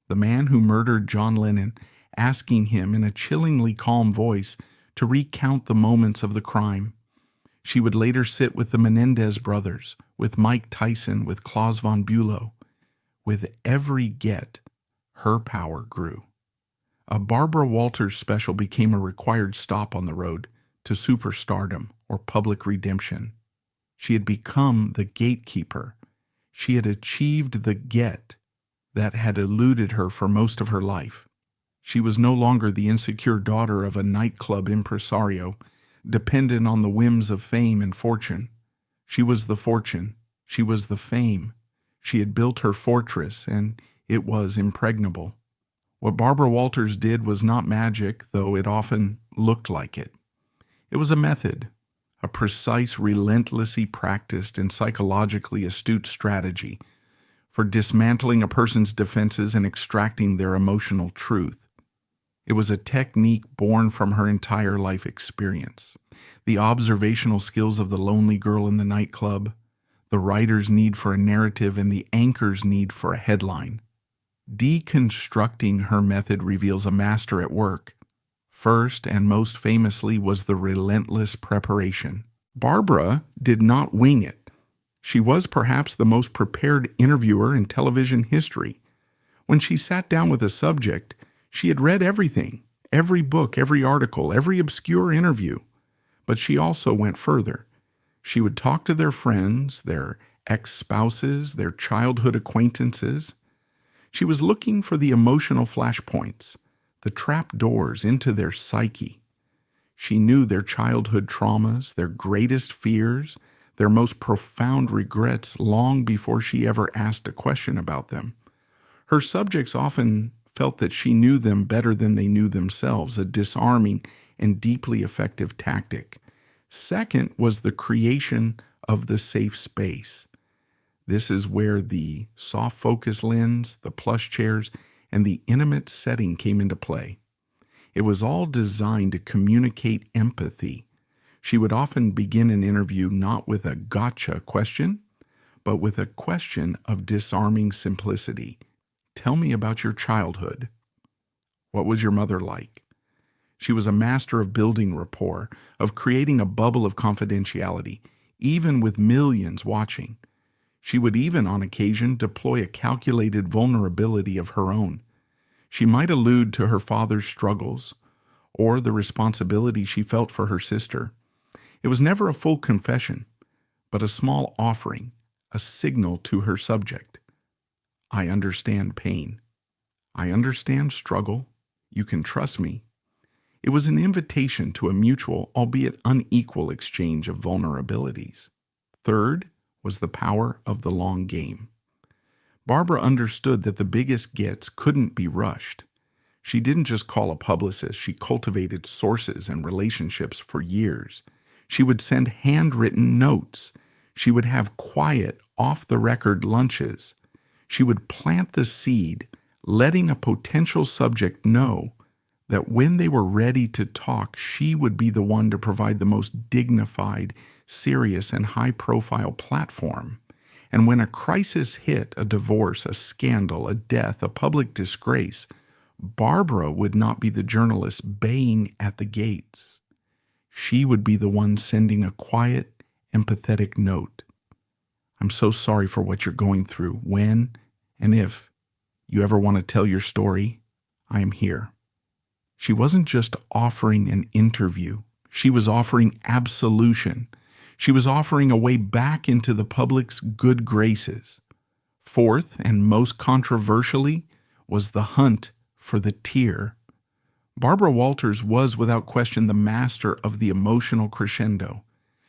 the man who murdered John Lennon, asking him in a chillingly calm voice to recount the moments of the crime. She would later sit with the Menendez brothers, with Mike Tyson, with Klaus von Bülow. With every get, her power grew. A Barbara Walters special became a required stop on the road to superstardom or public redemption. She had become the gatekeeper. She had achieved the get that had eluded her for most of her life. She was no longer the insecure daughter of a nightclub impresario, dependent on the whims of fame and fortune. She was the fortune. She was the fame. She had built her fortress, and it was impregnable. What Barbara Walters did was not magic, though it often looked like it. It was a method, a precise, relentlessly practiced and psychologically astute strategy for dismantling a person's defenses and extracting their emotional truth. It was a technique born from her entire life experience. The observational skills of the lonely girl in the nightclub, the writer's need for a narrative, and the anchor's need for a headline. Deconstructing her method reveals a master at work. First and most famously was the relentless preparation. Barbara did not wing it. She was perhaps the most prepared interviewer in television history. When she sat down with a subject, she had read everything, every book, every article, every obscure interview. But she also went further. She would talk to their friends, their ex-spouses, their childhood acquaintances. She was looking for the emotional flashpoints, the trap doors into their psyche. She knew their childhood traumas, their greatest fears, their most profound regrets long before she ever asked a question about them. Her subjects often felt that she knew them better than they knew themselves, a disarming and deeply effective tactic. Second was the creation of the safe space. This is where the soft focus lens, the plush chairs, and the intimate setting came into play. It was all designed to communicate empathy. She would often begin an interview not with a gotcha question, but with a question of disarming simplicity. Tell me about your childhood. What was your mother like? She was a master of building rapport, of creating a bubble of confidentiality, even with millions watching. She would even, on occasion, deploy a calculated vulnerability of her own. She might allude to her father's struggles or the responsibility she felt for her sister. It was never a full confession, but a small offering, a signal to her subject. I understand pain. I understand struggle. You can trust me. It was an invitation to a mutual, albeit unequal, exchange of vulnerabilities. Third was the power of the long game. Barbara understood that the biggest gets couldn't be rushed. She didn't just call a publicist, she cultivated sources and relationships for years. She would send handwritten notes. She would have quiet, off-the-record lunches. She would plant the seed, letting a potential subject know that when they were ready to talk, she would be the one to provide the most dignified, serious, and high-profile platform. And when a crisis hit, a divorce, a scandal, a death, a public disgrace, Barbara would not be the journalist baying at the gates. She would be the one sending a quiet, empathetic note. I'm so sorry for what you're going through. When and if you ever want to tell your story, I am here. She wasn't just offering an interview. She was offering absolution. She was offering a way back into the public's good graces. Fourth, and most controversially, was the hunt for the tear. Barbara Walters was, without question, the master of the emotional crescendo.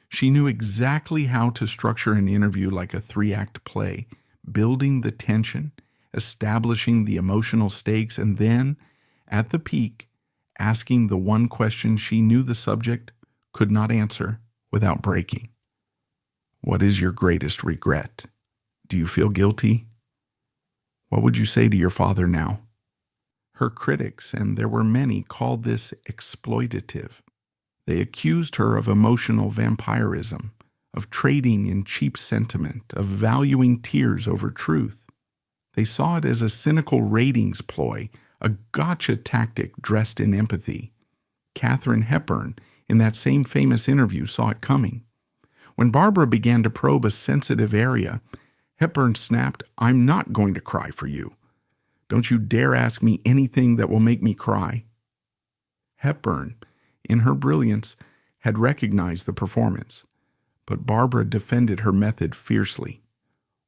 She knew exactly how to structure an interview like a 3-act play, building the tension, establishing the emotional stakes, and then, at the peak, asking the one question she knew the subject could not answer without breaking. What is your greatest regret? Do you feel guilty? What would you say to your father now? Her critics, and there were many, called this exploitative. They accused her of emotional vampirism, of trading in cheap sentiment, of valuing tears over truth. They saw it as a cynical ratings ploy, a gotcha tactic dressed in empathy. Katharine Hepburn, in that same famous interview, saw it coming. When Barbara began to probe a sensitive area, Hepburn snapped, "I'm not going to cry for you. Don't you dare ask me anything that will make me cry." Hepburn, in her brilliance, had recognized the performance, but Barbara defended her method fiercely.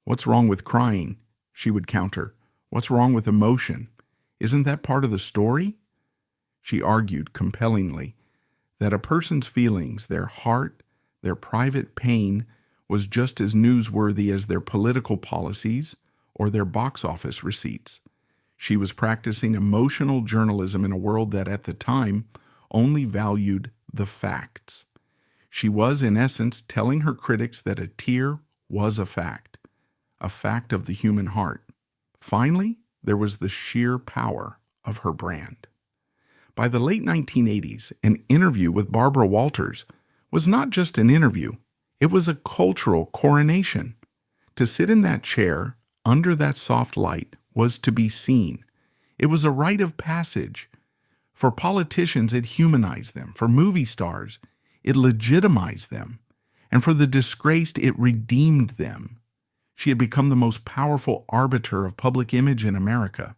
"What's wrong with crying?" she would counter. "What's wrong with emotion? Isn't that part of the story?" She argued compellingly that a person's feelings, their heart, their private pain, was just as newsworthy as their political policies or their box office receipts. She was practicing emotional journalism in a world that at the time only valued the facts. She was, in essence, telling her critics that a tear was a fact of the human heart. Finally, there was the sheer power of her brand. By the late 1980s, an interview with Barbara Walters was not just an interview, it was a cultural coronation. To sit in that chair, under that soft light, was to be seen. It was a rite of passage. For politicians, it humanized them. For movie stars, it legitimized them. And for the disgraced, it redeemed them. She had become the most powerful arbiter of public image in America.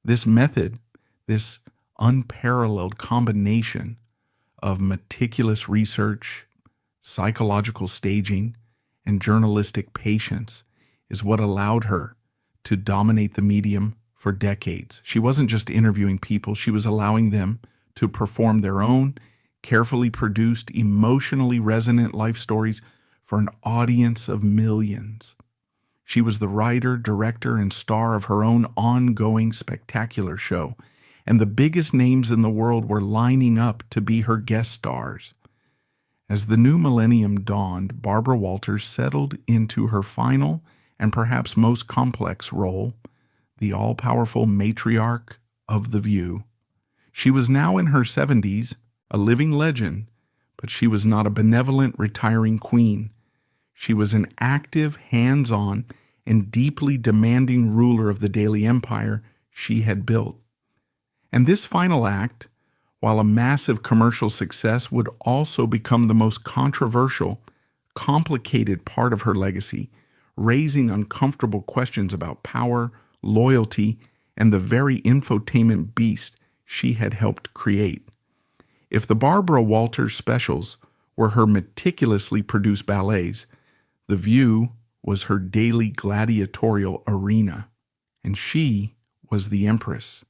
This method, this unparalleled combination of meticulous research, psychological staging, and journalistic patience is what allowed her to dominate the medium for decades. She wasn't just interviewing people, she was allowing them to perform their own carefully produced, emotionally resonant life stories for an audience of millions. She was the writer, director, and star of her own ongoing spectacular show, and the biggest names in the world were lining up to be her guest stars. As the new millennium dawned, Barbara Walters settled into her final and perhaps most complex role, the all-powerful matriarch of The View. She was now in her 70s, a living legend, but she was not a benevolent, retiring queen. She was an active, hands-on, and deeply demanding ruler of the daily empire she had built. And this final act, while a massive commercial success, would also become the most controversial, complicated part of her legacy, raising uncomfortable questions about power, loyalty, and the very infotainment beast she had helped create. If the Barbara Walters specials were her meticulously produced ballets, The View was her daily gladiatorial arena, and she was the empress.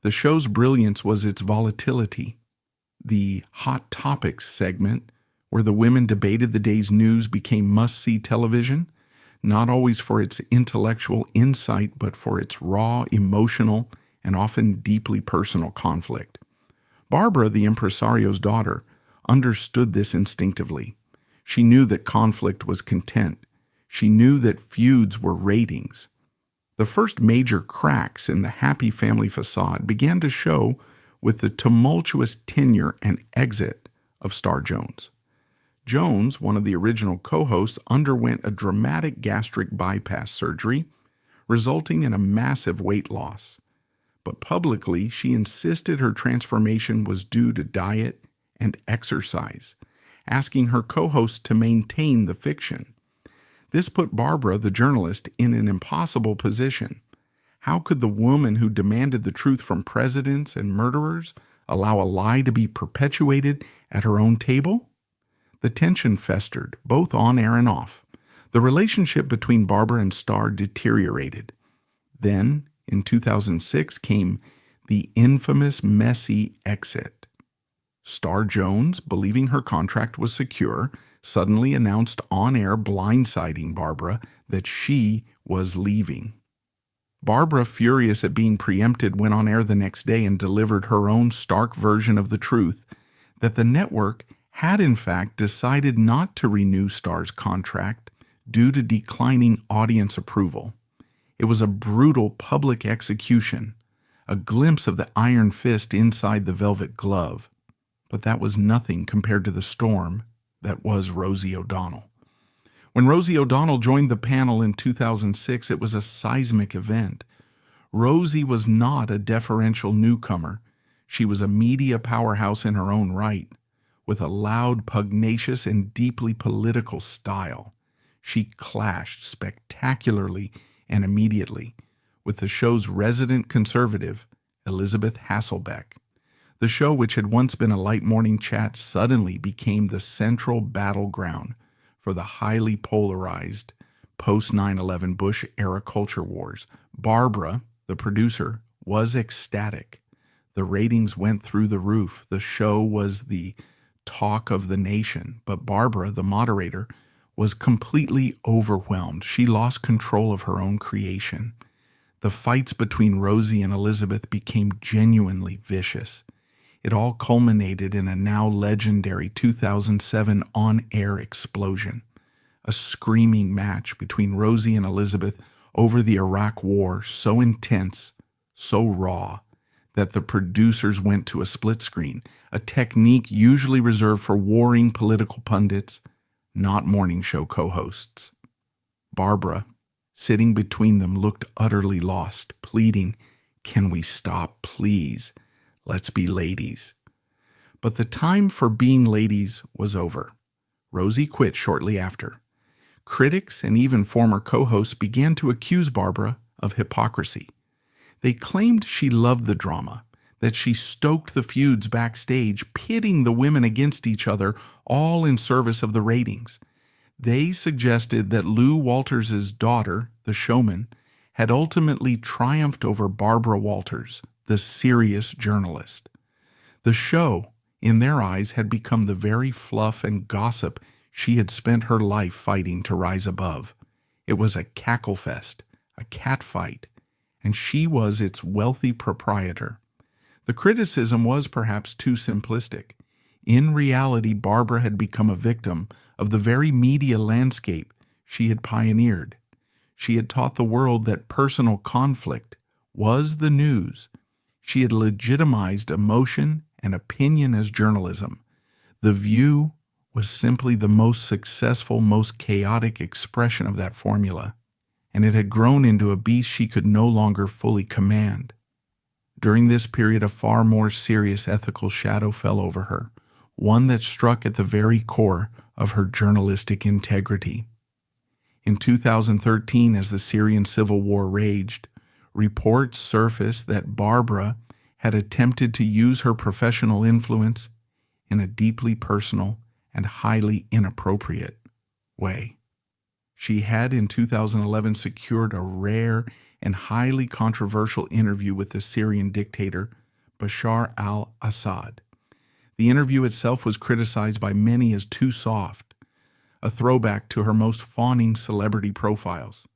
The show's brilliance was its volatility. The Hot Topics segment, where the women debated the day's news, became must-see television, not always for its intellectual insight, but for its raw, emotional, and often deeply personal conflict. Barbara, the impresario's daughter, understood this instinctively. She knew that conflict was content. She knew that feuds were ratings. The first major cracks in the happy family facade began to show with the tumultuous tenure and exit of Star Jones. Jones, one of the original co-hosts, underwent a dramatic gastric bypass surgery, resulting in a massive weight loss. But publicly, she insisted her transformation was due to diet and exercise, asking her co-hosts to maintain the fiction. This put Barbara, the journalist, in an impossible position. How could the woman who demanded the truth from presidents and murderers allow a lie to be perpetuated at her own table? The tension festered, both on air and off. The relationship between Barbara and Starr deteriorated. Then, in 2006, came the infamous messy exit. Starr Jones, believing her contract was secure, suddenly announced on-air, blindsiding Barbara, that she was leaving. Barbara, furious at being preempted, went on air the next day and delivered her own stark version of the truth, that the network had in fact decided not to renew Starr's contract due to declining audience approval. It was a brutal public execution, a glimpse of the iron fist inside the velvet glove. But that was nothing compared to the storm that was Rosie O'Donnell. When Rosie O'Donnell joined the panel in 2006, it was a seismic event. Rosie was not a deferential newcomer. She was a media powerhouse in her own right, with a loud, pugnacious, and deeply political style. She clashed spectacularly and immediately with the show's resident conservative, Elizabeth Hasselbeck. The show, which had once been a light morning chat, suddenly became the central battleground for the highly polarized post-9/11 Bush-era culture wars. Barbara, the producer, was ecstatic. The ratings went through the roof. The show was the talk of the nation. But Barbara, the moderator, was completely overwhelmed. She lost control of her own creation. The fights between Rosie and Elizabeth became genuinely vicious. It all culminated in a now legendary 2007 on-air explosion, a screaming match between Rosie and Elizabeth over the Iraq War, so intense, so raw, that the producers went to a split screen, a technique usually reserved for warring political pundits, not morning show co-hosts. Barbara, sitting between them, looked utterly lost, pleading, "Can we stop, please? Let's be ladies." But the time for being ladies was over. Rosie quit shortly after. Critics and even former co-hosts began to accuse Barbara of hypocrisy. They claimed she loved the drama, that she stoked the feuds backstage, pitting the women against each other, all in service of the ratings. They suggested that Lou Walters' daughter, the showman, had ultimately triumphed over Barbara Walters, the serious journalist. The show, in their eyes, had become the very fluff and gossip she had spent her life fighting to rise above. It was a cackle fest, a catfight, and she was its wealthy proprietor. The criticism was perhaps too simplistic. In reality, Barbara had become a victim of the very media landscape she had pioneered. She had taught the world that personal conflict was the news. She had legitimized emotion and opinion as journalism. The View was simply the most successful, most chaotic expression of that formula, and it had grown into a beast she could no longer fully command. During this period, a far more serious ethical shadow fell over her, one that struck at the very core of her journalistic integrity. In 2013, as the Syrian civil war raged, reports surfaced that Barbara had attempted to use her professional influence in a deeply personal and highly inappropriate way. She had in 2011 secured a rare and highly controversial interview with the Syrian dictator Bashar al-Assad. The interview itself was criticized by many as too soft, a throwback to her most fawning celebrity profiles,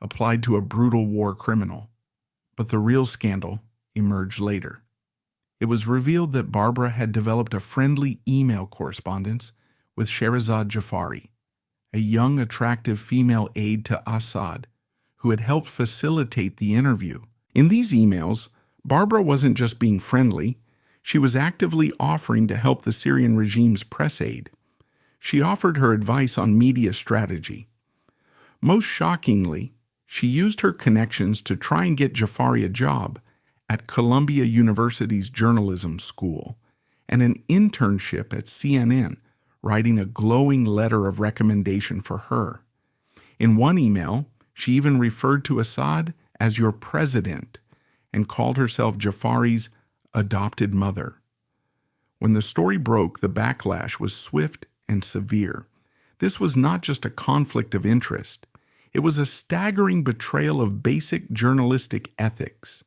applied to a brutal war criminal. But the real scandal emerged later. It was revealed that Barbara had developed a friendly email correspondence with Sherazad Jafari, a young, attractive female aide to Assad, who had helped facilitate the interview. In these emails, Barbara wasn't just being friendly, she was actively offering to help the Syrian regime's press aide. She offered her advice on media strategy. Most shockingly, she used her connections to try and get Jafari a job at Columbia University's journalism school and an internship at CNN, writing a glowing letter of recommendation for her. In one email, she even referred to Assad as your president and called herself Jafari's adopted mother. When the story broke, the backlash was swift and severe. This was not just a conflict of interest. It was a staggering betrayal of basic journalistic ethics.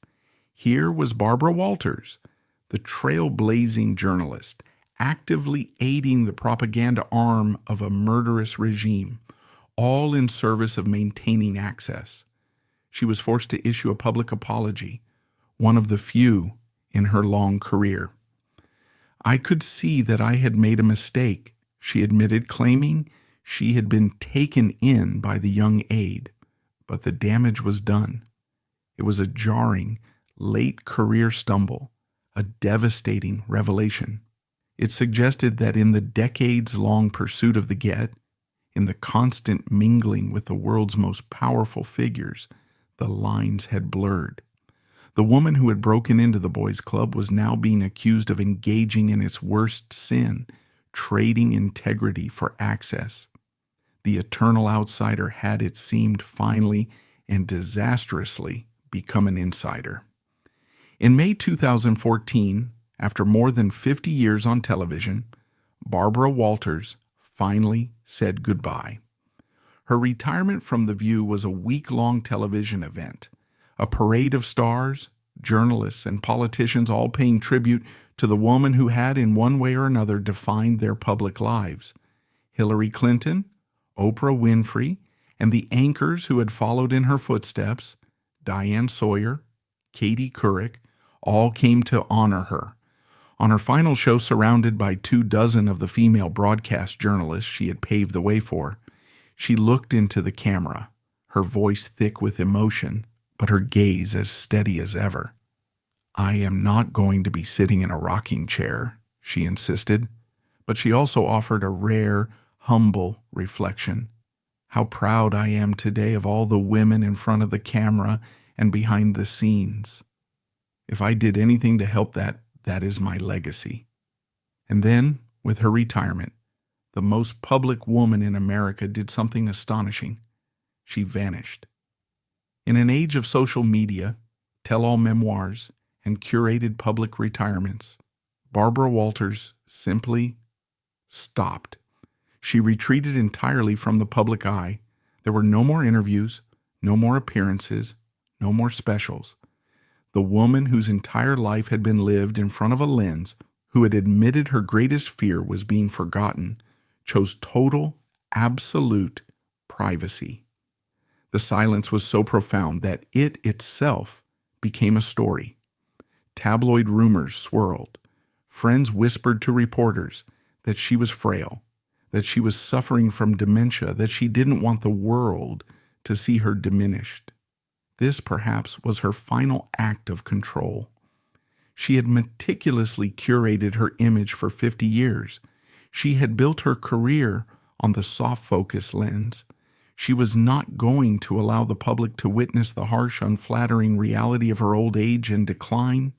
Here was Barbara Walters, the trailblazing journalist, actively aiding the propaganda arm of a murderous regime, all in service of maintaining access. She was forced to issue a public apology, one of the few in her long career. I could see that I had made a mistake, she admitted, claiming she had been taken in by the young aide, but the damage was done. It was a jarring, late career stumble, a devastating revelation. It suggested that in the decades-long pursuit of the get, in the constant mingling with the world's most powerful figures, the lines had blurred. The woman who had broken into the boys' club was now being accused of engaging in its worst sin, trading integrity for access. The eternal outsider had, it seemed, finally and disastrously become an insider. In May 2014, after more than 50 years on television, Barbara Walters finally said goodbye. Her retirement from The View was a week-long television event, a parade of stars, journalists, and politicians all paying tribute to the woman who had, in one way or another, defined their public lives. Hillary Clinton, Oprah Winfrey, and the anchors who had followed in her footsteps, Diane Sawyer, Katie Couric, all came to honor her. On her final show, surrounded by 24 of the female broadcast journalists she had paved the way for, she looked into the camera, her voice thick with emotion, but her gaze as steady as ever. "I am not going to be sitting in a rocking chair," she insisted, but she also offered a rare, humble reflection. "How proud I am today of all the women in front of the camera and behind the scenes. If I did anything to help that is my legacy." And then, with her retirement, the most public woman in America did something astonishing. She vanished. In an age of social media, tell-all memoirs, and curated public retirements, Barbara Walters simply stopped. She retreated entirely from the public eye. There were no more interviews, no more appearances, no more specials. The woman whose entire life had been lived in front of a lens, who had admitted her greatest fear was being forgotten, chose total, absolute privacy. The silence was so profound that it itself became a story. Tabloid rumors swirled. Friends whispered to reporters that she was frail, that she was suffering from dementia, that she didn't want the world to see her diminished. This, perhaps, was her final act of control. She had meticulously curated her image for 50 years. She had built her career on the soft focus lens. She was not going to allow the public to witness the harsh, unflattering reality of her old age and decline.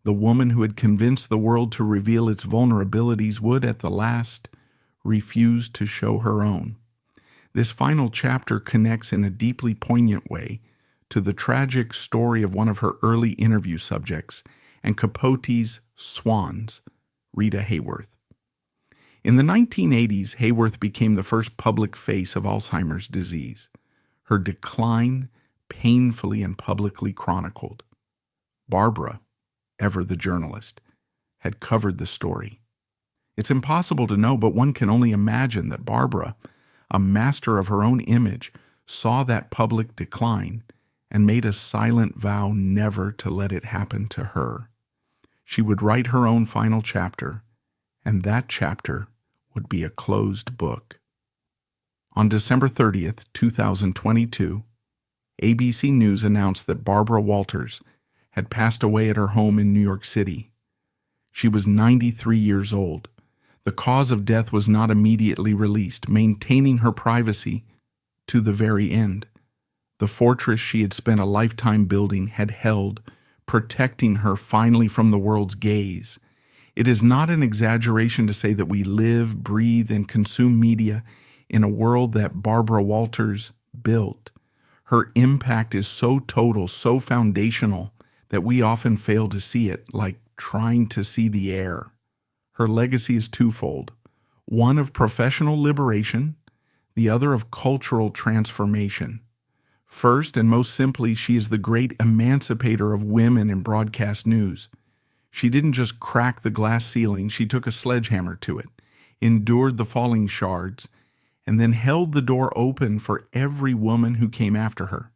The woman who had convinced the world to reveal its vulnerabilities would, at the last, refuse to show her own. This final chapter connects in a deeply poignant way to the tragic story of one of her early interview subjects and Capote's swans, Rita Hayworth. In the 1980s, Hayworth became the first public face of Alzheimer's disease, her decline painfully and publicly chronicled. Barbara, ever the journalist, had covered the story. It's impossible to know, but one can only imagine that Barbara, a master of her own image, saw that public decline and made a silent vow never to let it happen to her. She would write her own final chapter, and that chapter would be a closed book. On December 30th, 2022, ABC News announced that Barbara Walters had passed away at her home in New York City. She was 93 years old. The cause of death was not immediately released, maintaining her privacy to the very end. The fortress she had spent a lifetime building had held, protecting her finally from the world's gaze. It is not an exaggeration to say that we live, breathe, and consume media in a world that Barbara Walters built. Her impact is so total, so foundational, that we often fail to see it, like trying to see the air. Her legacy is twofold, one of professional liberation, the other of cultural transformation. First, and most simply, she is the great emancipator of women in broadcast news. She didn't just crack the glass ceiling, she took a sledgehammer to it, endured the falling shards, and then held the door open for every woman who came after her.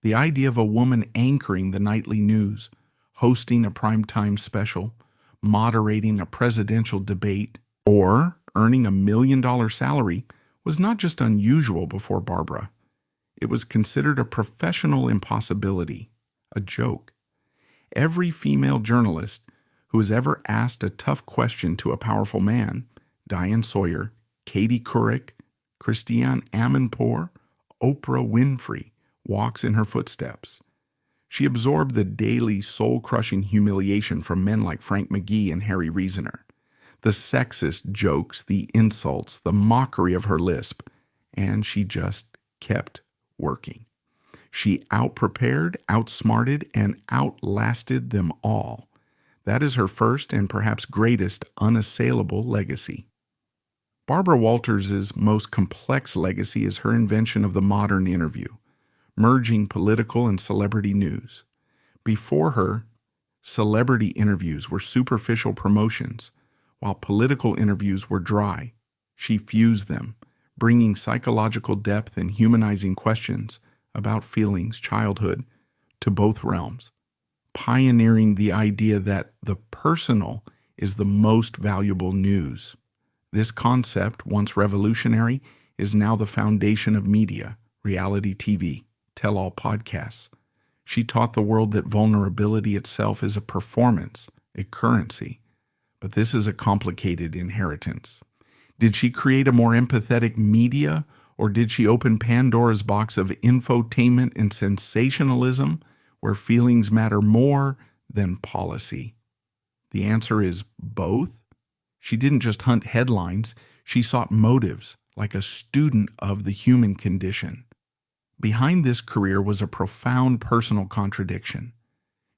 The idea of a woman anchoring the nightly news, hosting a primetime special, moderating a presidential debate, or earning $1 million salary was not just unusual before Barbara. It was considered a professional impossibility, a joke. Every female journalist who has ever asked a tough question to a powerful man, Diane Sawyer, Katie Couric, Christiane Amanpour, Oprah Winfrey, walks in her footsteps. She absorbed the daily soul-crushing humiliation from men like Frank McGee and Harry Reasoner, the sexist jokes, the insults, the mockery of her lisp, and she just kept working. She outprepared, outsmarted, and outlasted them all. That is her first and perhaps greatest unassailable legacy. Barbara Walters' most complex legacy is her invention of the modern interview, merging political and celebrity news. Before her, celebrity interviews were superficial promotions, while political interviews were dry. She fused them, bringing psychological depth and humanizing questions about feelings, childhood, to both realms, pioneering the idea that the personal is the most valuable news. This concept, once revolutionary, is now the foundation of media, reality TV, tell-all podcasts. She taught the world that vulnerability itself is a performance, a currency. But this is a complicated inheritance. Did she create a more empathetic media, or did she open Pandora's box of infotainment and sensationalism, where feelings matter more than policy? The answer is both. She didn't just hunt headlines, she sought motives, like a student of the human condition. Behind this career was a profound personal contradiction.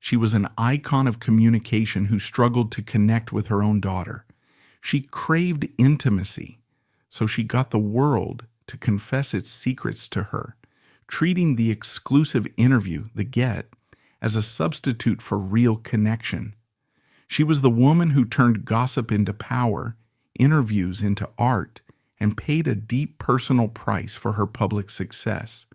She was an icon of communication who struggled to connect with her own daughter. She craved intimacy, so she got the world to confess its secrets to her, treating the exclusive interview, the get, as a substitute for real connection. She was the woman who turned gossip into power, interviews into art, and paid a deep personal price for her public success.